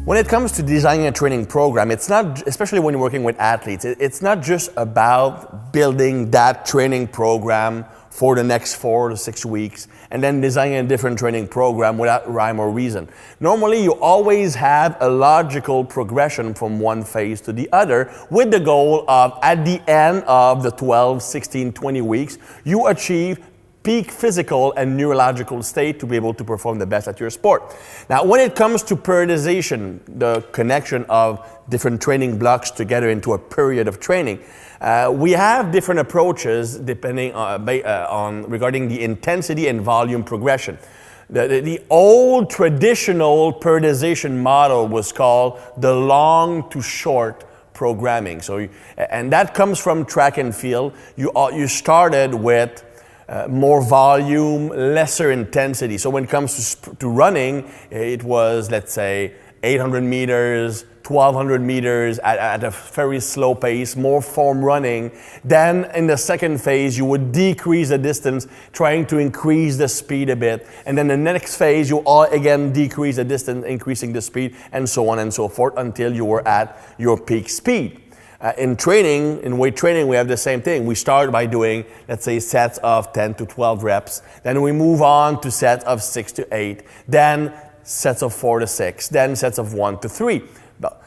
When it comes to designing a training program, it's not, especially when you're working with athletes, it's not just about building that training program for the next 4 to 6 weeks and then designing a different training program without rhyme or reason. Normally, you always have a logical progression from one phase to the other with the goal of, at the end of the 12, 16, 20 weeks, you achieve peak physical and neurological state to be able to perform the best at your sport. Now, when it comes to periodization, the connection of different training blocks together into a period of training, we have different approaches depending on regarding the intensity and volume progression. The old traditional periodization model was called the long to short programming. So, and that comes from track and field. You started with more volume, lesser intensity. So when it comes to running, it was, let's say, 800 meters, 1200 meters at a very slow pace, more form running. Then in the second phase, you would decrease the distance, trying to increase the speed a bit. And then the next phase, you all again decrease the distance, increasing the speed, and so on and so forth until you were at your peak speed. In training, in weight training, we have the same thing. We start by doing, let's say, sets of 10 to 12 reps. Then we move on to sets of 6 to 8. Then sets of 4 to 6. Then sets of 1 to 3.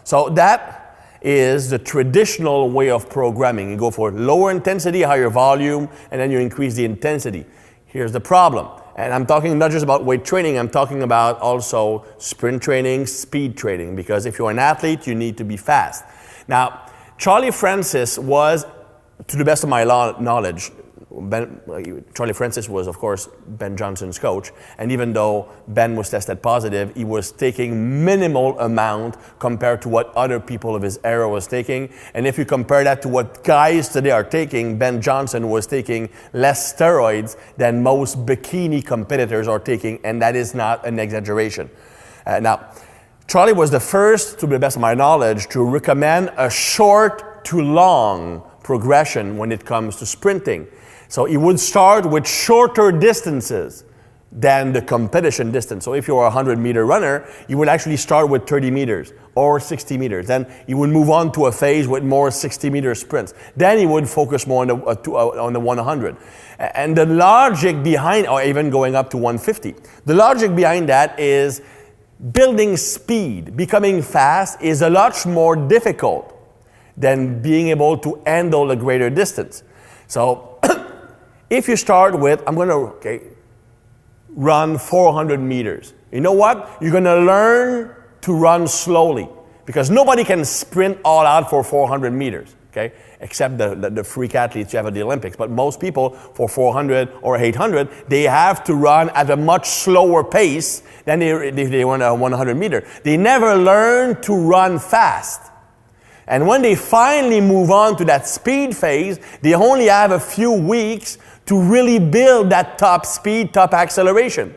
So that is the traditional way of programming. You go for lower intensity, higher volume, and then you increase the intensity. Here's the problem. And I'm talking not just about weight training, I'm talking about also sprint training, speed training, because if you're an athlete, you need to be fast. Now, Charlie Francis was, to the best of my knowledge, Charlie Francis was, of course, Ben Johnson's coach. And even though Ben was tested positive, he was taking minimal amount compared to what other people of his era was taking. And if you compare that to what guys today are taking, Ben Johnson was taking less steroids than most bikini competitors are taking. And that is not an exaggeration. Now, Charlie was the first, to the best of my knowledge, to recommend a short to long progression when it comes to sprinting. So he would start with shorter distances than the competition distance. So if you're a 100-meter runner, you would actually start with 30 meters or 60 meters. Then you would move on to a phase with more 60-meter sprints. Then you would focus more on the 100. And the logic behind, or even going up to 150, the logic behind that is building speed, becoming fast is a lot more difficult than being able to handle a greater distance. So if you start with, I'm going to run 400 meters. You know what? You're going to learn to run slowly because nobody can sprint all out for 400 meters. Okay, except the freak athletes you have at the Olympics. But most people, for 400 or 800, they have to run at a much slower pace than they run a 100 meter. They never learn to run fast. And when they finally move on to that speed phase, they only have a few weeks to really build that top speed, top acceleration.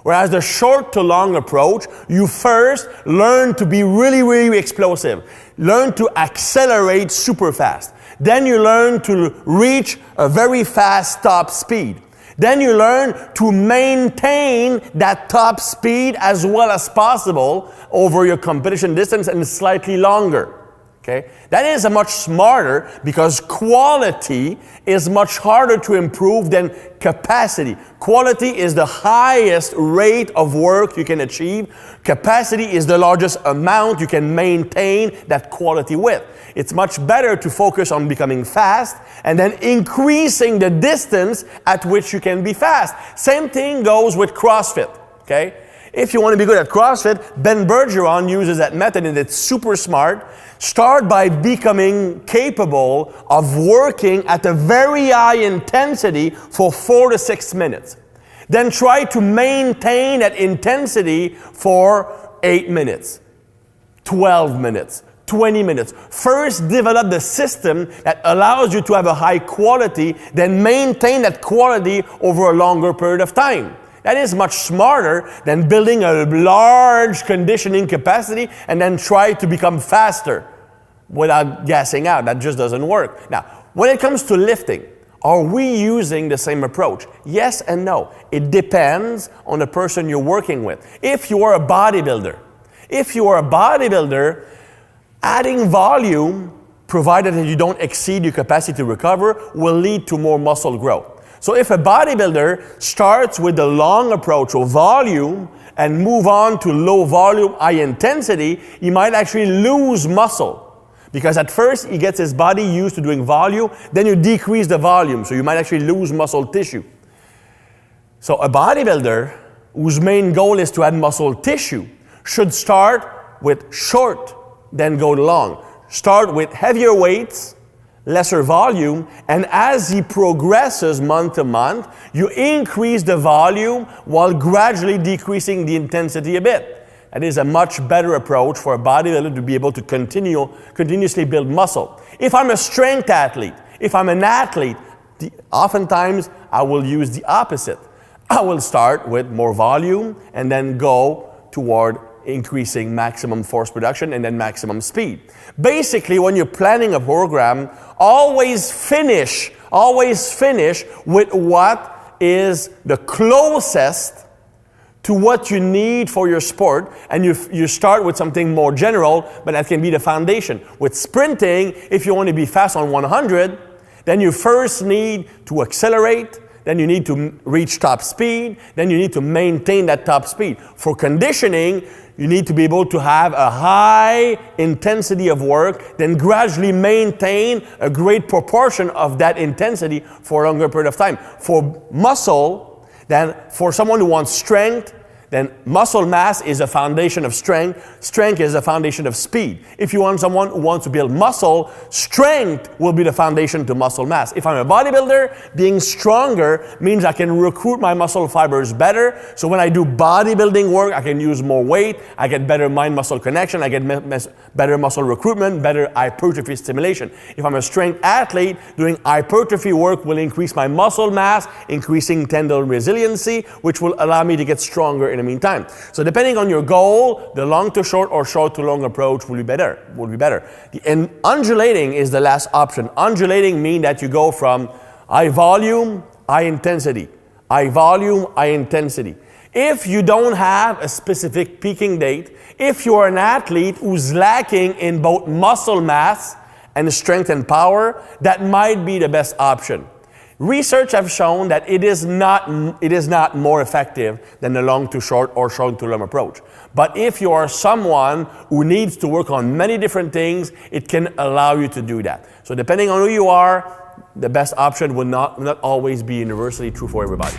Whereas the short to long approach, you first learn to be really, really explosive. Learn to accelerate super fast. Then you learn to reach a very fast top speed. Then you learn to maintain that top speed as well as possible over your competition distance and slightly longer. Okay? That is a much smarter because quality is much harder to improve than capacity. Quality is the highest rate of work you can achieve. Capacity is the largest amount you can maintain that quality with. It's much better to focus on becoming fast and then increasing the distance at which you can be fast. Same thing goes with CrossFit. Okay? If you want to be good at CrossFit, Ben Bergeron uses that method and it's super smart. Start by becoming capable of working at a very high intensity for 4 to 6 minutes. Then try to maintain that intensity for 8 minutes, 12 minutes, 20 minutes. First, develop the system that allows you to have a high quality, then maintain that quality over a longer period of time. That is much smarter than building a large conditioning capacity and then try to become faster without gassing out. That just doesn't work. Now, when it comes to lifting, are we using the same approach? Yes and no. It depends on the person you're working with. If you are a bodybuilder, If you are a bodybuilder, adding volume, provided that you don't exceed your capacity to recover, will lead to more muscle growth. So if a bodybuilder starts with the long approach of volume and move on to low volume, high intensity, he might actually lose muscle. Because at first he gets his body used to doing volume, then you decrease the volume, so you might actually lose muscle tissue. So a bodybuilder whose main goal is to add muscle tissue should start with short, then go long. Start with heavier weights, lesser volume, and as he progresses month to month, you increase the volume while gradually decreasing the intensity a bit. That is a much better approach for a bodybuilder to be able to continuously build muscle. If I'm a strength athlete, if I'm an athlete, oftentimes I will use the opposite. I will start with more volume and then go toward increasing maximum force production and then maximum speed. Basically, when you're planning a program, always finish with what is the closest to what you need for your sport, and you start with something more general, but that can be the foundation. With sprinting, if you want to be fast on 100, then you first need to accelerate, then you need to reach top speed, then you need to maintain that top speed. For conditioning, you need to be able to have a high intensity of work, then gradually maintain a great proportion of that intensity for a longer period of time. For muscle, then for someone who wants strength, then muscle mass is a foundation of strength. Strength is a foundation of speed. If you want someone who wants to build muscle, strength will be the foundation to muscle mass. If I'm a bodybuilder, being stronger means I can recruit my muscle fibers better. So when I do bodybuilding work, I can use more weight, I get better mind-muscle connection, I get better muscle recruitment, better hypertrophy stimulation. If I'm a strength athlete, doing hypertrophy work will increase my muscle mass, increasing tendon resiliency, which will allow me to get stronger in the meantime. So depending on your goal, the long to short or short to long approach will be better. And undulating is the last option. Undulating means that you go from high volume, high intensity. High volume, high intensity. If you don't have a specific peaking date, if you're an athlete who's lacking in both muscle mass and strength and power, that might be the best option. Research have shown that it is not more effective than the long to short or short to long approach. But if you are someone who needs to work on many different things, it can allow you to do that. So depending on who you are, the best option will not always be universally true for everybody.